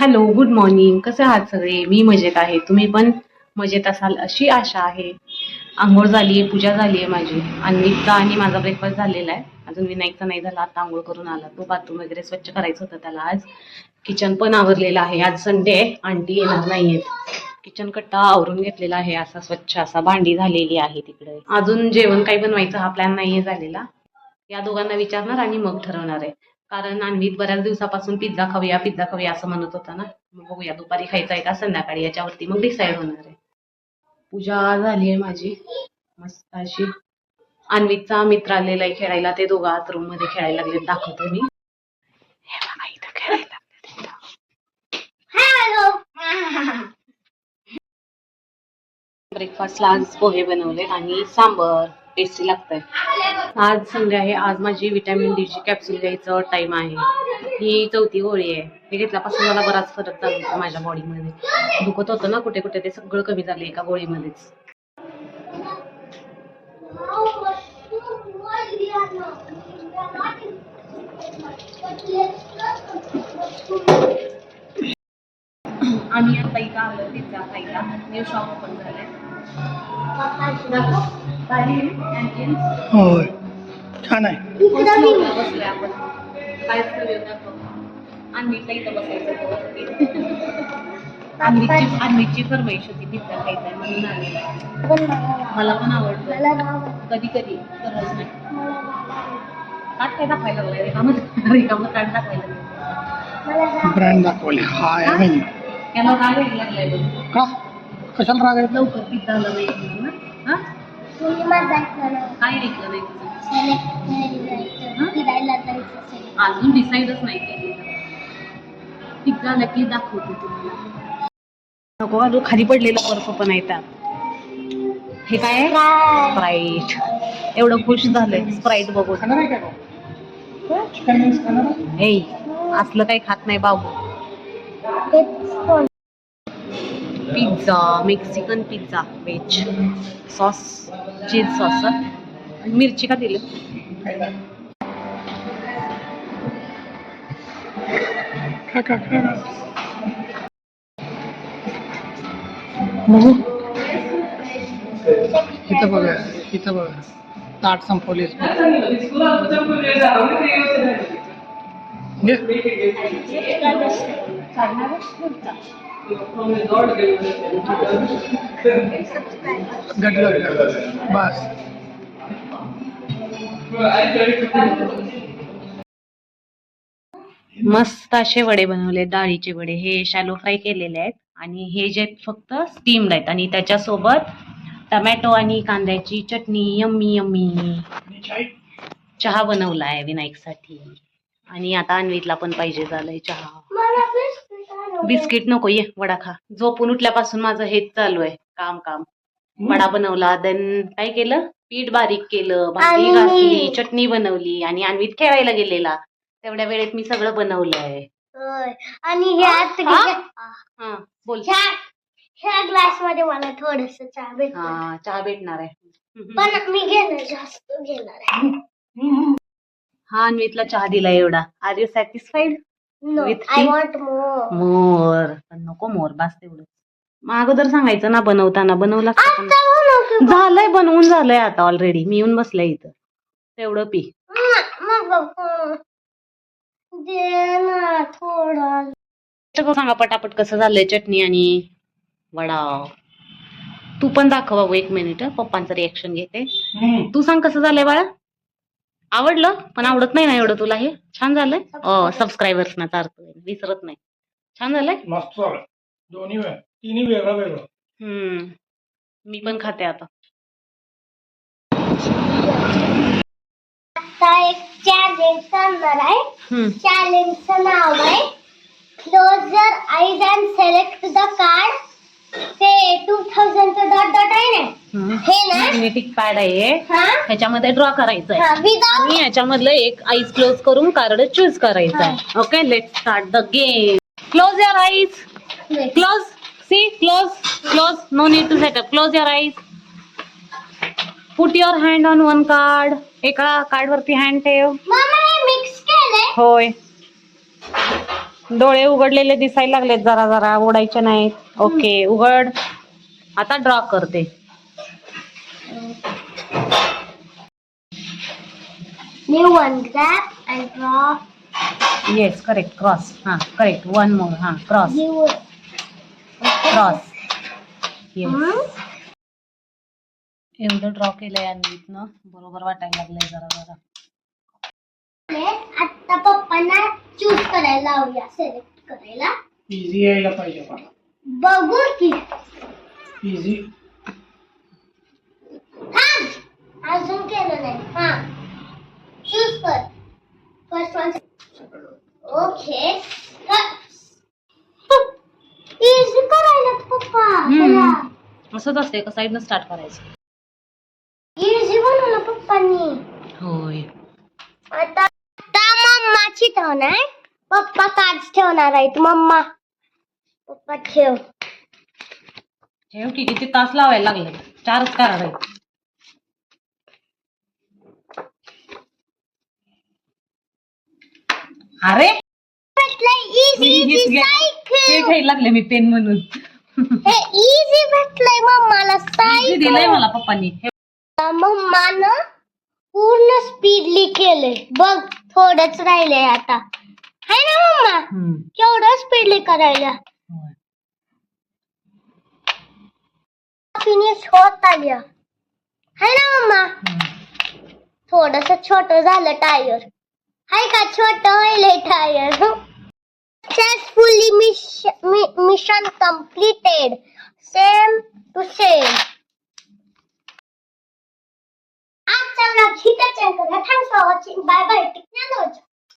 Hello, good morning. कसे आहात सगळे? मी मजेत आहे. तुम्ही पण मजेत असाल अशी आशा आहे. अंघोळ झालीये, पूजा झालीये माझी. अन्वितचा आणि माझा ब्रेकफास्ट झालेला आहे. अजून विनायकचा नाही झाला. आता अंघोळ करून आला तो. बाथरूम वगैरे स्वच्छ करायचं होतं त्याला आज. किचन पण आवरलेलं आहे. आज संडे आहे, आंटी येणार नाहीयेत. किचन कट्टा आवरून घेतलेला आहे असा स्वच्छ असा. भांडी झालेली आहे तिकडे. अजून जेवण काही बनवायचं हा प्लॅन नाहीये झालेला. या दोघांना विचारणार आणि मग ठरवणार आहे. कारण अन्वित बऱ्याच दिवसापासून पिझ्झा खाऊया असं म्हणत होता ना. मग बघूया दुपारी खायचा आहे का संध्याकाळी, याच्यावरती मग डिसाईड होणार आहे. पूजा झाली आहे माझी मस्त अशी. अन्वितचा मित्र आलेला आहे खेळायला. ते दोघं आत रूम मध्ये खेळायला लागले. दाखवते मी. हे बघा इथं खेळायला ब्रेकफास्टला आज पोहे बनवले आणि सांबर. टेस्टी लागतंय. आज संडे आहे. आज माझी विटॅमिन डी ची कॅप्सूल घ्यायचं टाइम आहे. ही 4थी गोळी आहे. हे घेतल्यापासून मला बराच फरक जाणवतो माझ्या बॉडीमध्ये. दुखत होतं ना कुठे कुठे, ते सगळं कमी झालं एका गोळीमध्येच. आम्ही आता इथं आलो पिझ्झा खायला. न्यू शॉप ओपन झालंय. होय, छान आहे. बसलोय आपण. काय अन्वीतला इथं बसायचं. अन्वीतची फरमाईश होती पिझ्झा खायचा म्हणून आलेला. मला पण आवडतं कधी कधी, दररोज नाही. ताट काय दाखवायला लागलाय? रिकामं ताट दाखवायला लागलं. ब्रँड दाखवले. हाय आहे मेन्यू. याला राग यायला लागलाय बघ. का? कशाला राग आहे? लवकर पिझ्झा आला नाही म्हणून ना. काय ऐकलं नाही तुझं? अजून डिसाईडच नाही केलेलं. पिझ्झा आला की दाखवते तुम्हाला. नको अजून खाली पडलेला बर्फ पण आहे त्यात. हे काय आहे? स्प्राईट. एवढं खुश झालंय स्प्राईट बघून. खाणार आहे का? चिकन विंग्स खाणार आहे? ए, असलं काही खात नाही बाबू. Pizza, Mexican pizza, veg sauce, cheese sauce. मिरची का दिली? बघू. इथं बघा, इथं बघा. ताट संपवलीस. बस. मस्त असे वडे बनवले, डाळीचे वडे. हे शॅलो फ्राय केलेले आहेत आणि हे जे फक्त स्टीम्ड आहेत. आणि त्याच्यासोबत टमॅटो आणि कांद्याची चटणी. Yummy yummy. चहा बनवलाय विनायकसाठी. आणि आता अन्वितला पण पाहिजे झालंय चहा. बिस्किट नको, ये वडा खा. झोपून उठल्यापासून माझं हेच चालू आहे, काम काम. वडा बनवला, देन काय केलं, पीठ बारीक केलं, भाजी घासली, चटणी बनवली आणि अन्वित खेळायला गेलेला. तेवढ्या वेळेत मी सगळं बनवलंय. आणि हा बोल. ह्या ग्लास मध्ये मला थोडस चहा भेटणार. हा, चहा भेटणार आहे. पण मी घेणार, जास्त घेणार आहे. हा, अन्वितला चहा दिला एवढा. Are you satisfied? No, I want more. More पण नको, मोर बास तेवढं. मग अगोदर सांगायचं ना बनवताना. बनवला झालंय, बनवून झालंय आता ऑलरेडी. मी येऊन बसले इथं. तेवढं पी. थोडं सांगा पटापट कसं झालंय चटणी आणि वडा. तू पण दाखव बाबू, 1 मिनिट. पप्पांचं रिएक्शन घेते. तू सांग कसं झालंय बाळा. आवडलं? पण आवडत नाही ना एवढं तुला हे? छान झालंय. सबस्क्रायबर्स ना चारतो, विसरत नाही. छान झालंय. मस्त झालं. दोन्ही वेळ, तिन्ही वेगळं वेगळं. मी पण खाते आता. आता एक चॅलेंज करणार आहे. चॅलेंजचं नाव आहे close your eyes and select the card. ते 2000 चं डॉट डॉट आहे ना, हे ना मॅग्नेटिक पॅड आहे. ह्याच्यामध्ये ड्रॉ करायचं आहे विदाउट आणि ह्याच्यामधलं एक आईज क्लोज करून कार्ड चूज करायचं आहे. Okay, let's start the game. Close your eyes. Close. See, close, close. No need to set up. Close your eyes. Put your hand on one card. एका card वरती hand ठेव. मम्मा हे mix केलंय. होय. डोळे उघडलेले दिसायला लागलेत जरा जरा, उघडायचे नाहीत. ओके उघड. आता ड्रॉ करते. मी one graph and draw. Yes correct. Cross. हा करेक्ट. One more. हा क्रॉस. क्रॉस. येस. एवढं ड्रॉ केलंय अन्वीतनं, बरोबर वाटायला लागलंय जरा जरा. आता पप्पांना चूज करायला लावूया, सिलेक्ट करायला. इझी यायला पाहिजे मला. बघू की. इझी. अजून केलं नाही. हा चूज कर. First one. ओके. इझी करायला पप्पा. असंच असते, एका साईडनं स्टार्ट करायचं. इझी बनवलं पप्पांनी. होय. आता मम्माची टर्न आहे. पप्पा कार्ड्स ठेवणार आहेत. मम्मा पप्पा ठेव. ठेव की, किती तास लावायला लागले. 4च कार्ड आहेत. अरे इझी इझी हे सायकल. घ्यायला लागले मी पेन म्हणून. हे इझी भेटलंय मम्माला हे सायकल. दिलंय मला पप्पांनी. मम्मानं पूर्ण स्पीडली केलंय. बघ थोडंच राहिलंय आता. हाय ना मम्मा. केवढं स्पीडली करायला. फिनिश होत आली. हाय ना मम्मा. थोडस छोट झालं टायर. हाय का छोट व्हायलंय tyre. Successfully mission completed. Same to same. आजचा व्लॉग इथेच एंड करूया. Thanks for watching. Bye bye.